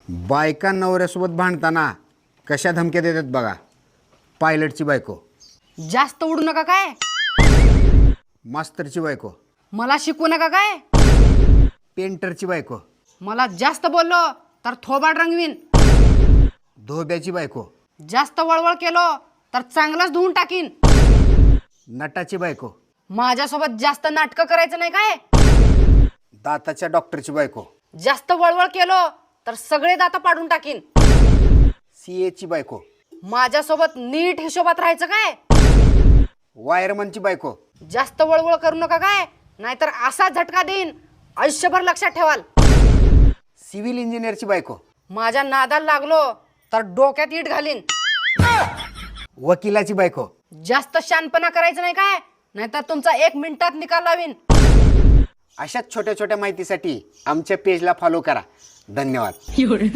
बायका नवऱ्यासोबत भांडताना कशा धमक्या देतात बघा. पायलटची बायको, जास्त उडू नका काय, मास्तरची बायको, मला शिकवू नका काय, पेंटरची बायको, मला जास्त बोललो तर थोबाड रंगवीन, धोब्याची बायको, जास्त वळवळ केलो तर चांगलंच धुवून टाकीन, नटाची बायको, माझ्यासोबत जास्त नाटकं करायचं नाही काय, दाताच्या डॉक्टरची बायको, जास्त वळवळ केलो तर सगळे दात पाडून टाकीन, सीएची बायको, माझ्यासोबत नीट हिशोबात राहायचं काय, वायरमनची बायको, जास्त वळवळ करू नका काय, नाहीतर असा झटका देईन आयुष्यभर लक्षात ठेवाल, सिव्हिल इंजिनियरची बायको, माझ्या नादाला लागलो तर डोक्यात इट घालीन, वकिलाची बायको. जास्त शानपणा करायचं नाही काय, नाहीतर तुमचा 1 मिनिटात निकाल लावीन. अशाच छोट्या छोट्या माहितीसाठी आमच्या पेजला फॉलो करा. धन्यवाद.